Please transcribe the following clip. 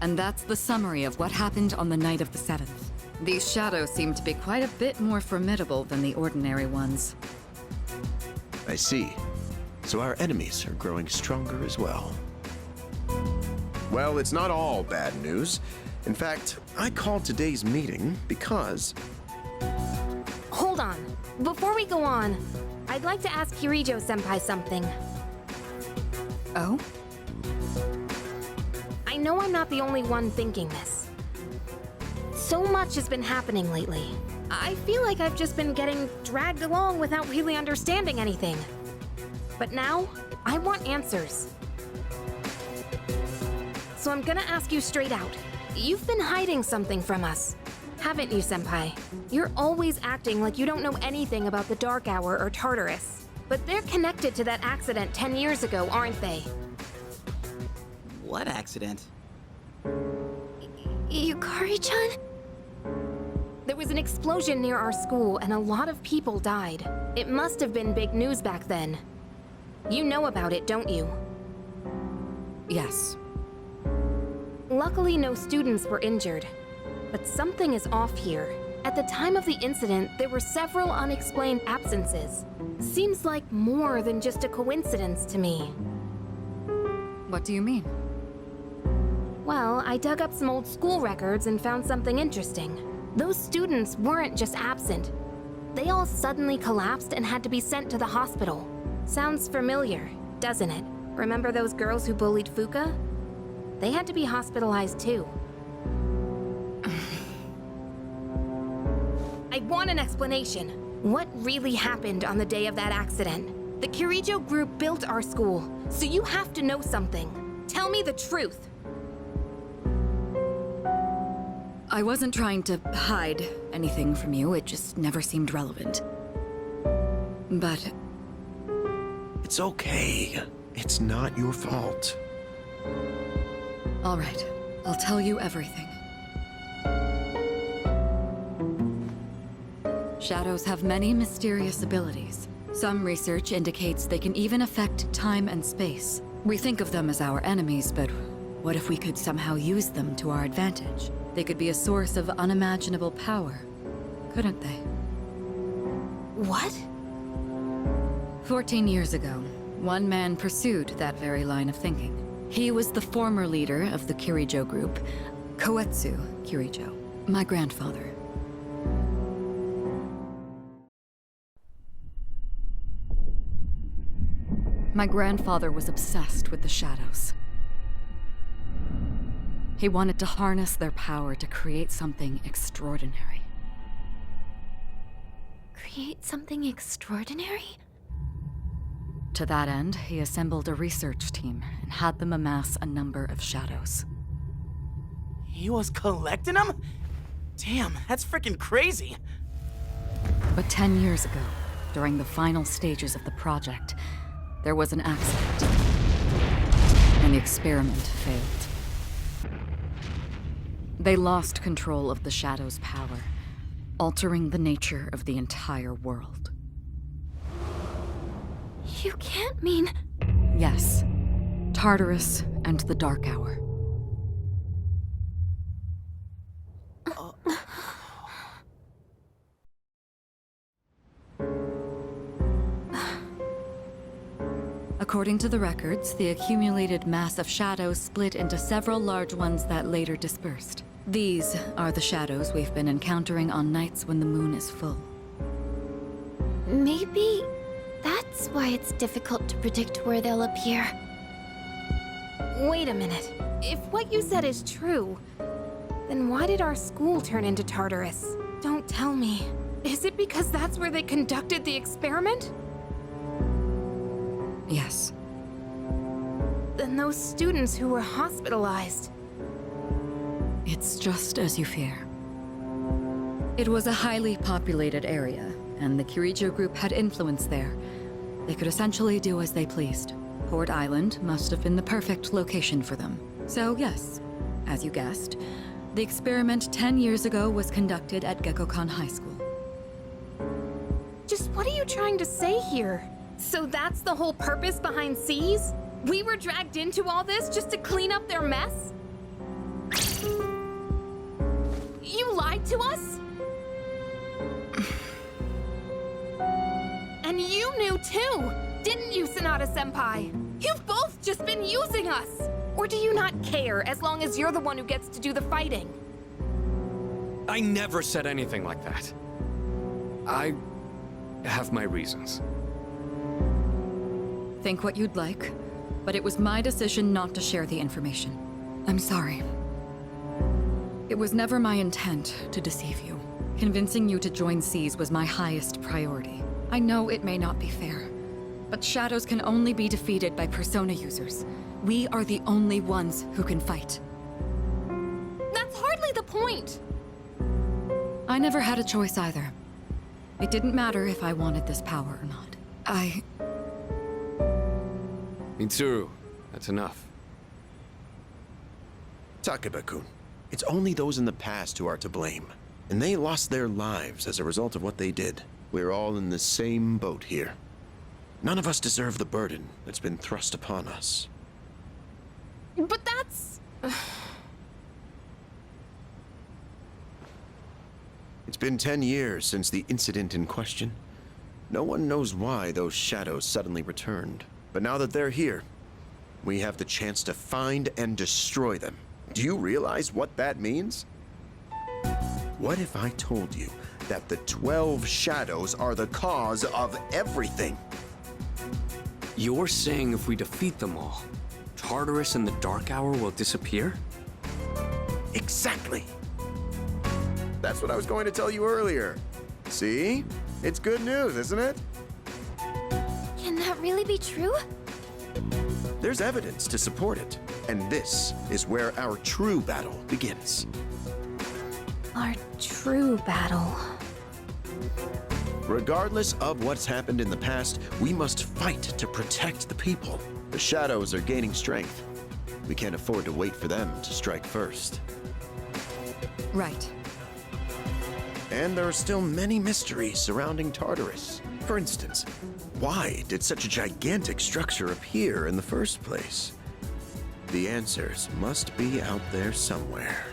And that's the summary of what happened on the night of the 7th. These shadows seem to be quite a bit more formidable than the ordinary ones. I see. So our enemies are growing stronger as well. Well, it's not all bad news. In fact, I called today's meeting because... Hold on. Before we go on, I'd like to ask Kirijo-senpai something. Oh? I know I'm not the only one thinking this. So much has been happening lately. I feel like I've just been getting dragged along without really understanding anything. But now, I want answers. So I'm gonna ask you straight out. You've been hiding something from us, haven't you, Senpai? You're always acting like you don't know anything about the Dark Hour or Tartarus. But they're connected to that accident 10 years ago, aren't they? What accident? Yukari-chan? There was an explosion near our school and a lot of people died. It must have been big news back then. You know about it, don't you? Yes. Luckily, no students were injured. But something is off here. At the time of the incident, there were several unexplained absences. Seems like more than just a coincidence to me. What do you mean? Well, I dug up some old school records and found something interesting. Those students weren't just absent. They all suddenly collapsed and had to be sent to the hospital. Sounds familiar, doesn't it? Remember those girls who bullied Fuka? They had to be hospitalized too. I want an explanation. What really happened on the day of that accident? The Kirijo group built our school, so you have to know something. Tell me the truth. I wasn't trying to hide anything from you, it just never seemed relevant. But... It's okay. It's not your fault. all right, I'll tell you everything. Shadows have many mysterious abilities. Some research indicates they can even affect time and space. We think of them as our enemies, but what if we could somehow use them to our advantage? They could be a source of unimaginable power, couldn't they? What? 14 years ago, one man pursued that very line of thinking. He was the former leader of the Kirijo group, Koetsu Kirijo, my grandfather. My grandfather was obsessed with the shadows. He wanted to harness their power to create something extraordinary. Create something extraordinary? To that end, he assembled a research team and had them amass a number of shadows. He was collecting them? Damn, that's freaking crazy. But 10 years ago, during the final stages of the project, there was an accident, and the experiment failed. They lost control of the Shadow's power, altering the nature of the entire world. You can't mean... Yes, Tartarus and the Dark Hour. According to the records, the accumulated mass of shadows split into several large ones that later dispersed. These are the shadows we've been encountering on nights when the moon is full. Maybe that's why it's difficult to predict where they'll appear. Wait a minute. If what you said is true, then why did our school turn into Tartarus? Don't tell me. Is it because that's where they conducted the experiment? Yes. Then those students who were hospitalized... It's just as you fear. It was a highly populated area, and the Kirijo group had influence there. They could essentially do as they pleased. Port Island must have been the perfect location for them. So yes, as you guessed, the experiment 10 years ago was conducted at Gekkokan High School. Just what are you trying to say here? So that's the whole purpose behind C's? We were dragged into all this just to clean up their mess? You lied to us? And you knew too, didn't you, Sanada-senpai? You've both just been using us! Or do you not care as long as you're the one who gets to do the fighting? I never said anything like that. I have my reasons. Think what you'd like, but it was my decision not to share the information. I'm sorry. It was never my intent to deceive you. Convincing you to join Seas was my highest priority. I know it may not be fair, but shadows can only be defeated by Persona users. We are the only ones who can fight. That's hardly the point! I never had a choice either. It didn't matter if I wanted this power or not. MITSURU, that's enough. Takeba-kun, it's only those in the past who are to blame. And they lost their lives as a result of what they did. We're all in the same boat here. None of us deserve the burden that's been thrust upon us. But that's... It's been 10 years since the incident in question. No one knows why those shadows suddenly returned. But now that they're here, we have the chance to find and destroy them. Do you realize what that means? What if I told you that the 12 shadows are the cause of everything? You're saying if we defeat them all, Tartarus and the Dark Hour will disappear? Exactly. That's what I was going to tell you earlier. See? It's good news, isn't it? Can that really be true? There's evidence to support it. And this is where our true battle begins. Our true battle. Regardless of what's happened in the past, we must fight to protect the people. The shadows are gaining strength. We can't afford to wait for them to strike first. Right. And there are still many mysteries surrounding Tartarus. For instance, why did such a gigantic structure appear in the first place? The answers must be out there somewhere.